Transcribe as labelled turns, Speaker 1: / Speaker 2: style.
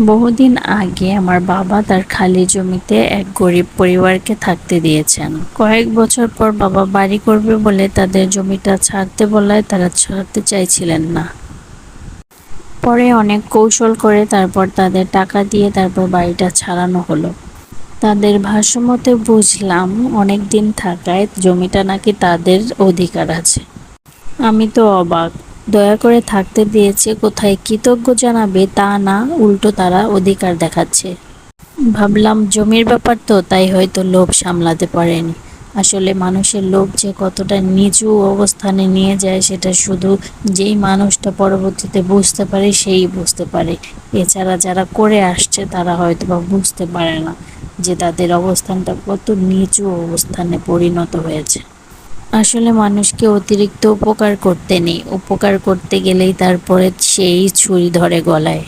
Speaker 1: বহুদিন আগে আমার বাবা তার খালি জমিতে এক গরিব পরিবারকে থাকতে দিয়েছেন। কয়েক বছর পর বাবা বাড়ি করবে বলে তাদের জমিটা ছাড়তে বলায় তারা ছাড়তে চাইছিলেন না। পরে অনেক কৌশল করে তারপর তাদের টাকা দিয়ে তারপর বাড়িটা ছাড়ানো হলো। তাদের ভাষ্যমতে বুঝলাম অনেক দিন থাকায় জমিটা নাকি তাদের অধিকার আছে। আমি তো অবাক। দয়া করে থাকতে দিয়েছে, কোথায় কৃতজ্ঞ জানাবে তা না, উল্টো তারা অধিকার দেখাচ্ছে। ভাবলাম জমির ব্যাপার তো, তাই হয়তো লোভ সামলাতে পারেনি। আসলে মানুষের লোভ যে কতটা নিচু অবস্থানে নিয়ে যায় সেটা শুধু যেই মানুষটা পরবর্তীতে বুঝতে পারে সেই বুঝতে পারে। এছাড়া যারা করে আসছে তারা হয়তো বা বুঝতে পারে না যে তাদের অবস্থানটা কত নিচু অবস্থানে পরিণত হয়েছে। আসলে মানুষকে অতিরিক্ত উপকার করতে নেই, উপকার করতে গেলেই তারপরে সেই ছুরি ধরে গলায়।